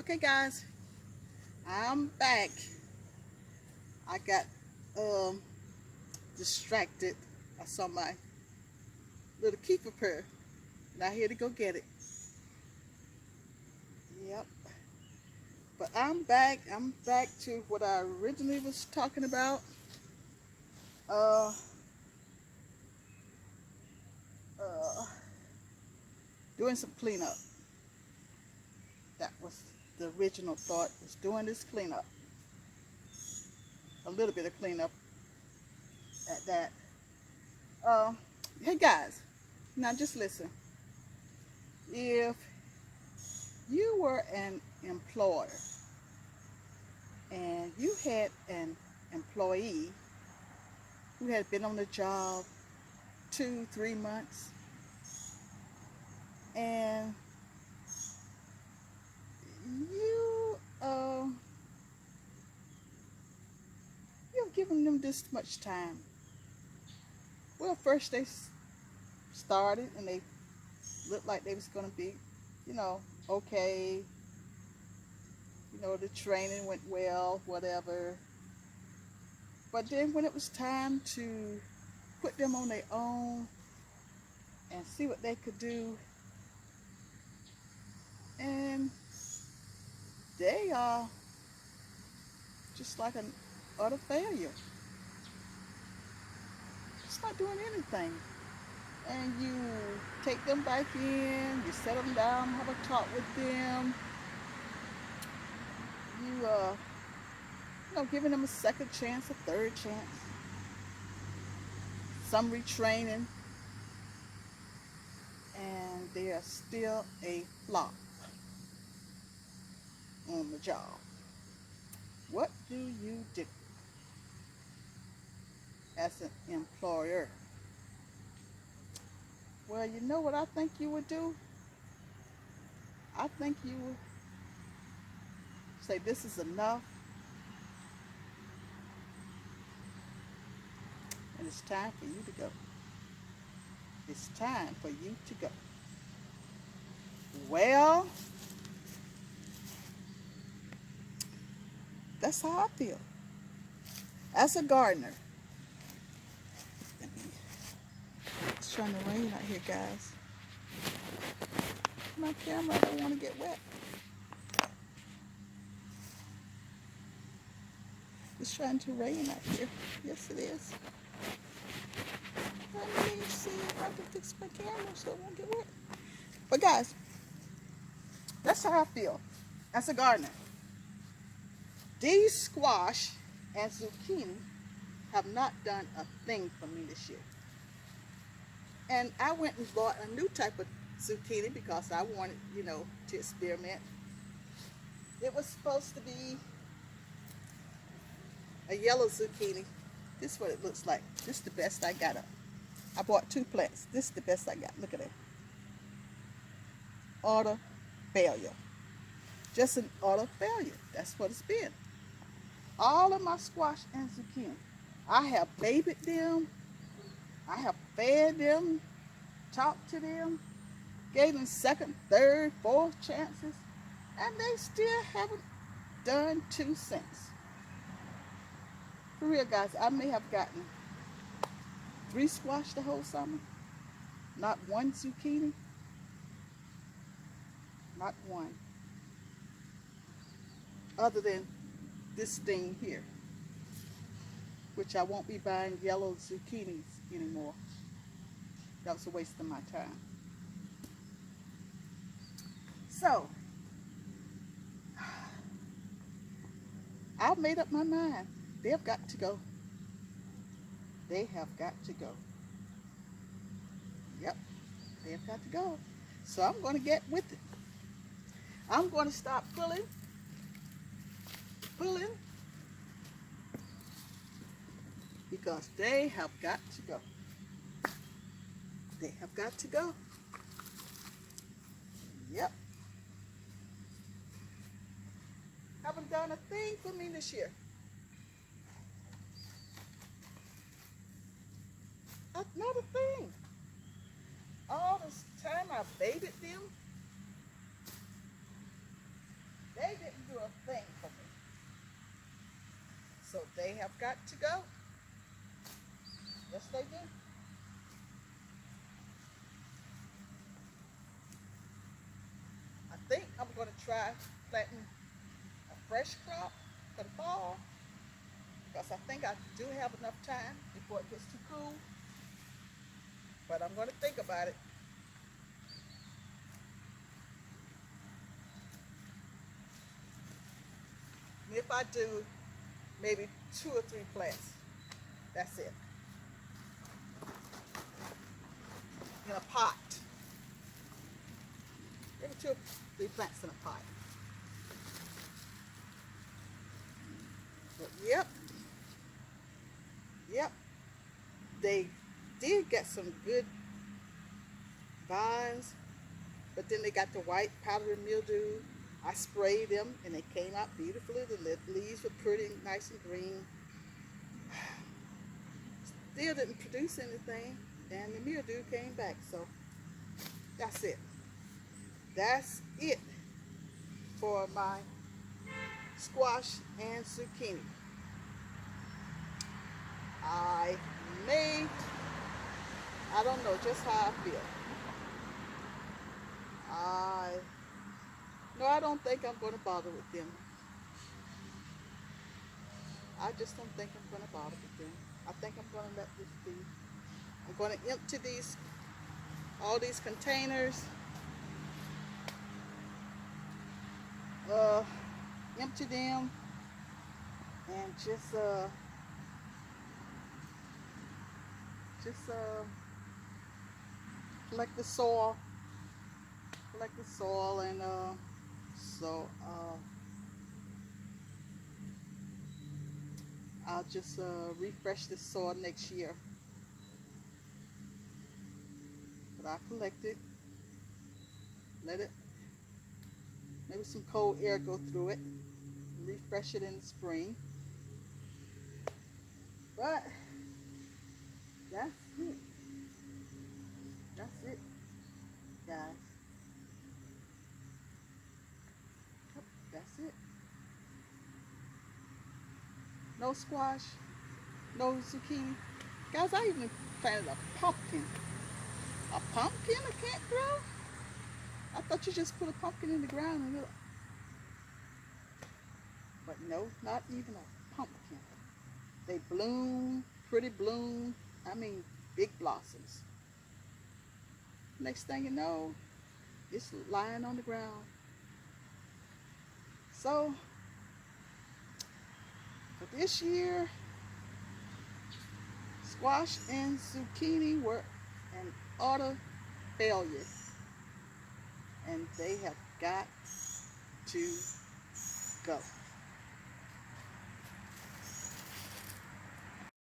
Okay, guys, I'm back. I got um distracted. I saw my little keeper pair. Not here to go get it. Yep. But I'm back. I'm back to what I originally was talking about. Uh, uh, Doing some cleanup. That was the original thought. Was doing this cleanup. A little bit of cleanup at that. Uh, hey guys, now just listen. If you were an employer and you had an employee who had been on the job 2, 3 months, and you you've given them this much time. Well, first they started and they looked like they was going to be, you know, okay. The training went well, whatever. But then when it was time to put them on their own and see what they could do, and they are just like an utter failure. Just not doing anything. And you take them back in, you set them down, have a talk with them. Giving them a second chance, a third chance, some retraining, and they are still a flop on the job. What do you do as an employer? Well, you know what I think you would do? I think you would say, this is enough, and it's time for you to go. It's time for you to go. Well, that's how I feel. As a gardener, it's trying to rain out here, guys. My camera, I don't want to get wet. It's trying to rain out here. Yes, it is. Let me see if I can fix my camera so it won't get wet. But guys, that's how I feel as a gardener. These squash and zucchini have not done a thing for me this year. And I went and bought a new type of zucchini because I wanted, to experiment. It was supposed to be a yellow zucchini. This is what it looks like. This is the best I got. I bought 2 plants. This is the best I got. Look at it. Utter failure. Just an utter failure. That's what it's been. All of my squash and zucchini. I have babied them. I have fed them, talked to them, gave them second, third, fourth chances, and they still haven't done 2 cents. For real, guys, I may have gotten 3 squash the whole summer, not 1 zucchini, not 1, other than this thing here, which I won't be buying yellow zucchinis anymore. That was a waste of my time. So, I've made up my mind. They have got to go. They have got to go. Yep, they have got to go. So I'm going to get with it. I'm going to stop pulling, because they have got to go. They have got to go. Yep. Haven't done a thing for me this year. Not a thing. All this time I baited them, they So they have got to go. Yes, they do. I think I'm going to try planting a fresh crop for the fall because I think I do have enough time before it gets too cool. But I'm going to think about it. And if I do, maybe 2 or 3 plants. That's it. In a pot. Maybe 2 or 3 plants in a pot. But yep, they did get some good vines, but then they got the white powdery mildew. I sprayed them and they came out beautifully. The leaves were pretty nice and green. Still didn't produce anything, and the mildew came back. So that's it. That's it for my squash and zucchini. I don't know just how I feel. No, I don't think I'm going to bother with them. I just don't think I'm going to bother with them. I think I'm going to let this be. I'm going to empty all these containers. Empty them and just collect the soil, and I'll just refresh the soil next year. But I collect it, let it, maybe some cold air go through it, refresh it in the spring. But that's it. That's it, guys. Yep, that's it. No squash, no zucchini. Guys, I even planted a pumpkin. A pumpkin that can't grow? I thought you just put a pumpkin in the ground and but no, not even a pumpkin. They bloom, pretty bloom. I mean, big blossoms. Next thing you know, it's lying on the ground. So, for this year, squash and zucchini were an utter failure. And they have got to go.